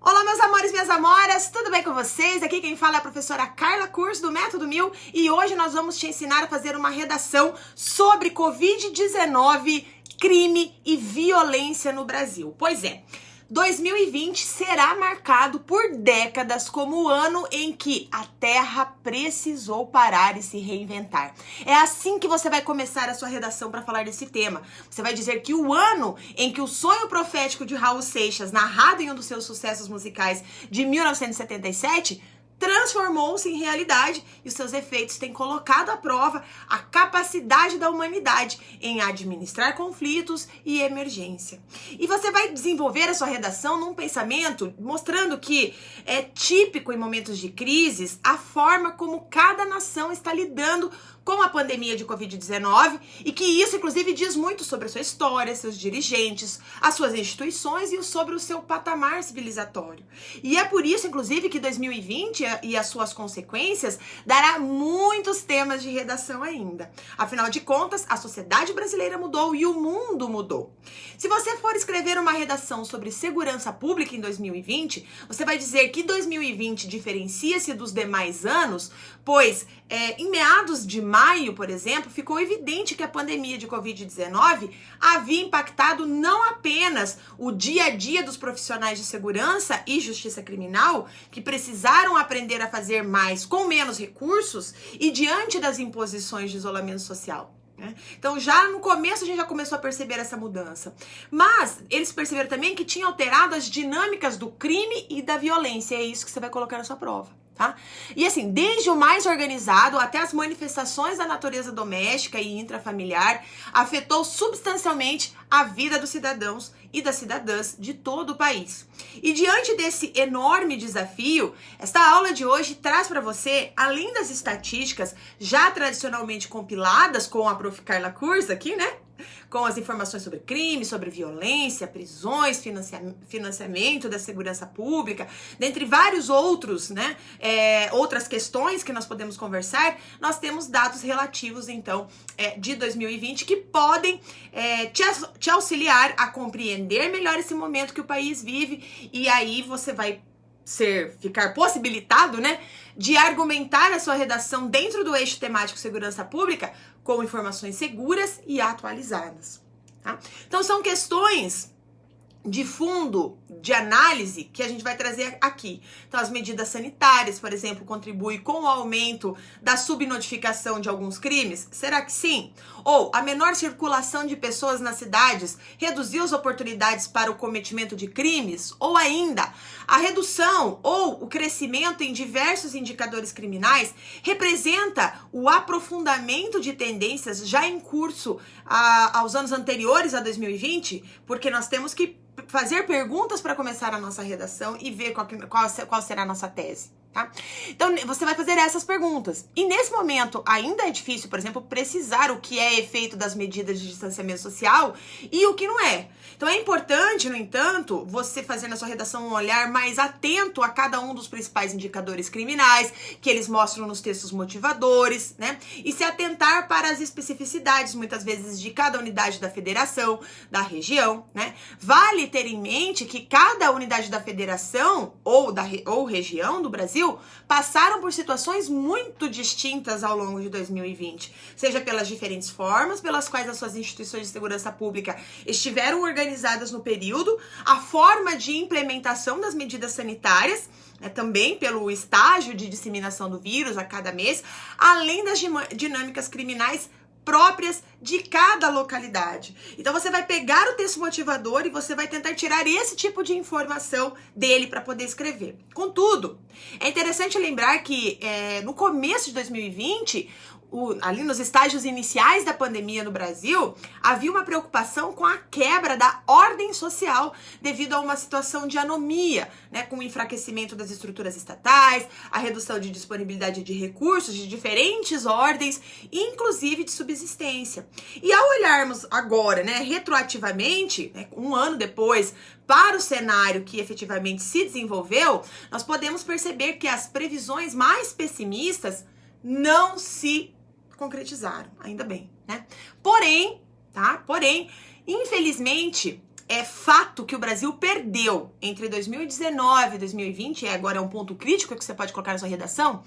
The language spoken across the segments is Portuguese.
Olá, meus amores e minhas amoras, tudo bem com vocês? Aqui quem fala é a professora Carla Curso, do Método 1000, e hoje nós vamos te ensinar a fazer uma redação sobre Covid-19, crime e violência no Brasil. Pois é, 2020 será marcado por décadas como o ano em que a Terra precisou parar e se reinventar. É assim que você vai começar a sua redação para falar desse tema. Você vai dizer que o ano em que o sonho profético de Raul Seixas, narrado em um dos seus sucessos musicais de 1977, transformou-se em realidade e os seus efeitos têm colocado à prova a capacidade da humanidade em administrar conflitos e emergência. E você vai desenvolver a sua redação num pensamento mostrando que é típico em momentos de crises a forma como cada nação está lidando com a pandemia de Covid-19 e que isso, inclusive, diz muito sobre a sua história, seus dirigentes, as suas instituições e sobre o seu patamar civilizatório. E é por isso, inclusive, que 2020 e as suas consequências dará muitos temas de redação ainda. Afinal de contas, a sociedade brasileira mudou e o mundo mudou. Se você for escrever uma redação sobre segurança pública em 2020, você vai dizer que 2020 diferencia-se dos demais anos, pois em meados de maio, por exemplo, ficou evidente que a pandemia de Covid-19 havia impactado não apenas o dia a dia dos profissionais de segurança e justiça criminal, que precisaram aprender a fazer mais com menos recursos e diante das imposições de isolamento social. Então já no começo a gente já começou a perceber essa mudança, mas eles perceberam também que tinha alterado as dinâmicas do crime e da violência, é isso que você vai colocar na sua prova, tá? E assim, desde o mais organizado até as manifestações da natureza doméstica e intrafamiliar, afetou substancialmente a vida dos cidadãos e das cidadãs de todo o país. E diante desse enorme desafio, esta aula de hoje traz para você, além das estatísticas já tradicionalmente compiladas com a prof. Carla Curso aqui, né? Com as informações sobre crime, sobre violência, prisões, financiamento da segurança pública, dentre vários outros, né, outras questões que nós podemos conversar, nós temos dados relativos, então, de 2020 que podem te auxiliar a compreender melhor esse momento que o país vive, e aí você vai ficar possibilitado, né, de argumentar a sua redação dentro do eixo temático segurança pública com informações seguras e atualizadas, tá? Então são questões de fundo, de análise, que a gente vai trazer aqui. Então, as medidas sanitárias, por exemplo, contribuem com o aumento da subnotificação de alguns crimes? Será que sim? Ou a menor circulação de pessoas nas cidades reduziu as oportunidades para o cometimento de crimes? Ou ainda, a redução ou o crescimento em diversos indicadores criminais representa o aprofundamento de tendências já em curso aos anos anteriores a 2020? Porque nós temos que fazer perguntas para começar a nossa redação e ver qual será a nossa tese, tá? Então, você vai fazer essas perguntas. E nesse momento, ainda é difícil, por exemplo, precisar o que é efeito das medidas de distanciamento social e o que não é. Então, é importante, no entanto, você fazer na sua redação um olhar mais atento a cada um dos principais indicadores criminais que eles mostram nos textos motivadores, né? E se atentar para as especificidades, muitas vezes, de cada unidade da federação, da região, né? Vale ter em mente que cada unidade da federação ou região do Brasil passaram por situações muito distintas ao longo de 2020, seja pelas diferentes formas pelas quais as suas instituições de segurança pública estiveram organizadas no período, a forma de implementação das medidas sanitárias, também pelo estágio de disseminação do vírus a cada mês, além das dinâmicas criminais próprias de cada localidade. Então você vai pegar o texto motivador e você vai tentar tirar esse tipo de informação dele para poder escrever. Contudo, é interessante lembrar que no começo de 2020, ali nos estágios iniciais da pandemia no Brasil, havia uma preocupação com a quebra da ordem social devido a uma situação de anomia, né, com o enfraquecimento das estruturas estatais, a redução de disponibilidade de recursos de diferentes ordens, inclusive de subsistência. E ao olharmos agora, né, retroativamente, né, um ano depois, para o cenário que efetivamente se desenvolveu, nós podemos perceber que as previsões mais pessimistas não se concretizaram, ainda bem, né? Porém, infelizmente, É fato que o Brasil perdeu entre 2019 e 2020, e agora é um ponto crítico que você pode colocar na sua redação,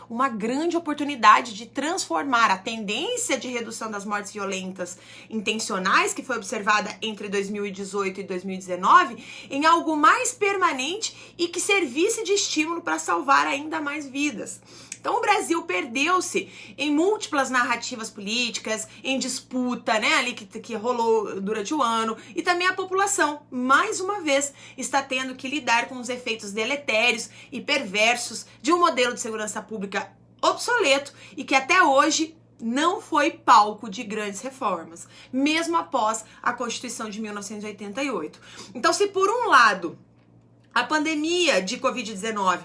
uma grande oportunidade de transformar a tendência de redução das mortes violentas intencionais que foi observada entre 2018 e 2019 em algo mais permanente e que servisse de estímulo para salvar ainda mais vidas. Então o Brasil perdeu-se em múltiplas narrativas políticas, em disputa, né, ali que rolou durante o ano, e também a população, mais uma vez, está tendo que lidar com os efeitos deletérios e perversos de um modelo de segurança pública obsoleto e que até hoje não foi palco de grandes reformas, mesmo após a Constituição de 1988. Então, se por um lado a pandemia de Covid-19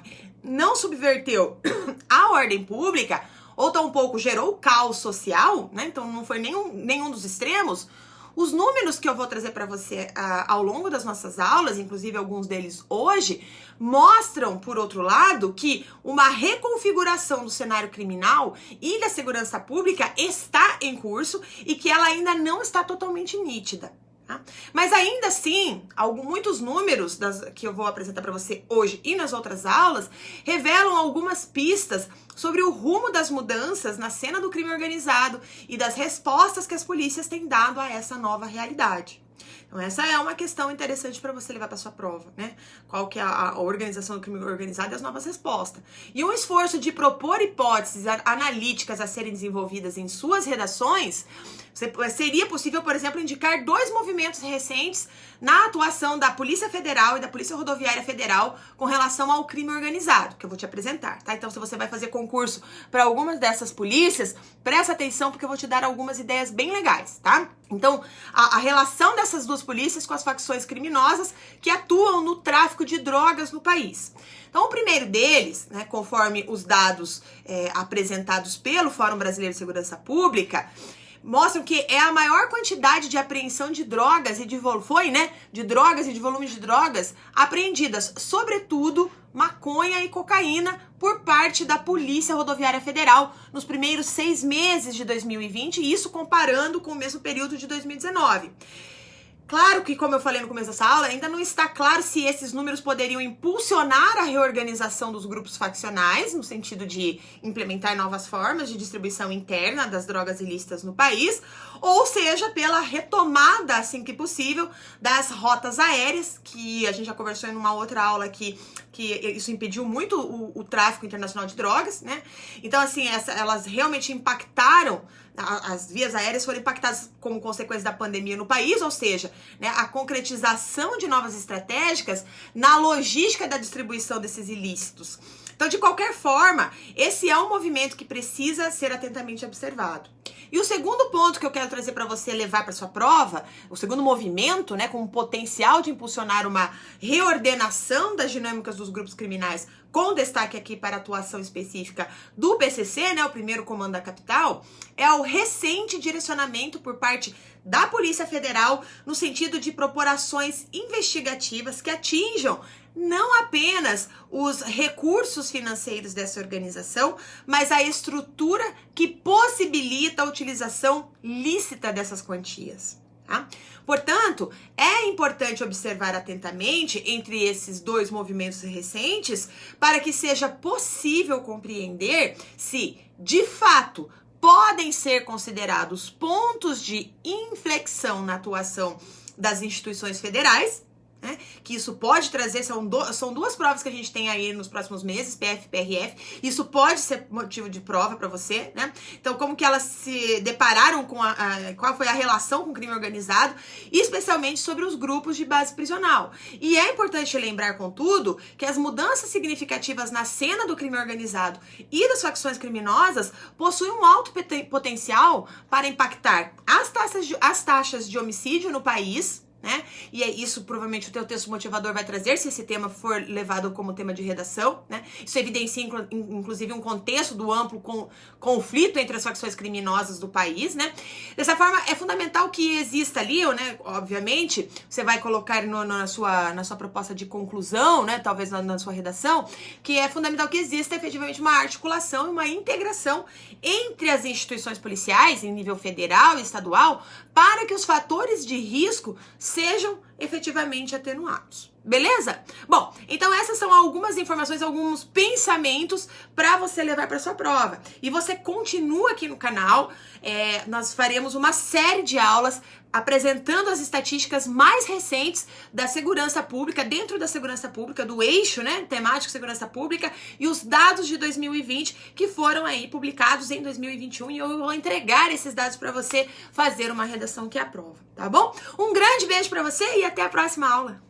não subverteu a ordem pública, ou tampouco gerou caos social, né? Então não foi nenhum dos extremos, os números que eu vou trazer para você ao longo das nossas aulas, inclusive alguns deles hoje, mostram, por outro lado, que uma reconfiguração do cenário criminal e da segurança pública está em curso e que ela ainda não está totalmente nítida. Tá? Mas ainda assim, muitos números que eu vou apresentar para você hoje e nas outras aulas revelam algumas pistas sobre o rumo das mudanças na cena do crime organizado e das respostas que as polícias têm dado a essa nova realidade. Então essa é uma questão interessante para você levar para sua prova, né? Qual que é a organização do crime organizado e as novas respostas. E um esforço de propor hipóteses analíticas a serem desenvolvidas em suas redações, seria possível, por exemplo, indicar 2 movimentos recentes na atuação da Polícia Federal e da Polícia Rodoviária Federal com relação ao crime organizado, que eu vou te apresentar, tá? Então, se você vai fazer concurso para algumas dessas polícias, presta atenção porque eu vou te dar algumas ideias bem legais, tá? Então, a relação dessas 2 polícias com as facções criminosas que atuam no tráfico de drogas no país. Então, o primeiro deles, né, conforme os dados apresentados pelo Fórum Brasileiro de Segurança Pública, mostram que é a maior quantidade de apreensão de drogas e de volume de drogas apreendidas, sobretudo maconha e cocaína, por parte da Polícia Rodoviária Federal nos primeiros 6 meses de 2020, e isso comparando com o mesmo período de 2019. Claro que, como eu falei no começo dessa aula, ainda não está claro se esses números poderiam impulsionar a reorganização dos grupos faccionais, no sentido de implementar novas formas de distribuição interna das drogas ilícitas no país, ou seja, pela retomada, assim que possível, das rotas aéreas, que a gente já conversou em uma outra aula que isso impediu muito o tráfico internacional de drogas, né? Então, assim, elas realmente impactaram. As vias aéreas foram impactadas como consequência da pandemia no país, ou seja, né, a concretização de novas estratégias na logística da distribuição desses ilícitos. Então, de qualquer forma, esse é um movimento que precisa ser atentamente observado. E o segundo ponto que eu quero trazer para você levar para sua prova, o segundo movimento, né, com o potencial de impulsionar uma reordenação das dinâmicas dos grupos criminais, com destaque aqui para a atuação específica do PCC, né, o primeiro comando da capital, é o recente direcionamento por parte da Polícia Federal no sentido de propor ações investigativas que atinjam não apenas os recursos financeiros dessa organização, mas a estrutura que possibilita a utilização lícita dessas quantias. Tá? Portanto, é importante observar atentamente entre esses 2 movimentos recentes para que seja possível compreender se, de fato, podem ser considerados pontos de inflexão na atuação das instituições federais, né? Que isso pode trazer, são 2 provas que a gente tem aí nos próximos meses, PF e PRF, isso pode ser motivo de prova para você, né? Então, como que elas se depararam com qual foi a relação com o crime organizado, especialmente sobre os grupos de base prisional. E é importante lembrar, contudo, que as mudanças significativas na cena do crime organizado e das facções criminosas possuem um alto potencial para impactar as taxas de homicídio no país, né? E é isso, provavelmente, o teu texto motivador vai trazer, se esse tema for levado como tema de redação, né? Isso evidencia, inclusive, um contexto do amplo conflito entre as facções criminosas do país, né? Dessa forma, é fundamental que exista ali, né? Obviamente, você vai colocar na sua proposta de conclusão, né? Talvez na sua redação, que é fundamental que exista, efetivamente, uma articulação e uma integração entre as instituições policiais, em nível federal e estadual, para que os fatores de risco sejam efetivamente atenuados. Beleza? Bom, então essas são algumas informações, alguns pensamentos para você levar para sua prova. E você continua aqui no canal, nós faremos uma série de aulas apresentando as estatísticas mais recentes da segurança pública, dentro da segurança pública, do eixo, né, temático segurança pública, e os dados de 2020 que foram aí publicados em 2021, e eu vou entregar esses dados para você fazer uma redação que aprova, tá bom? Um grande beijo para você e até a próxima aula!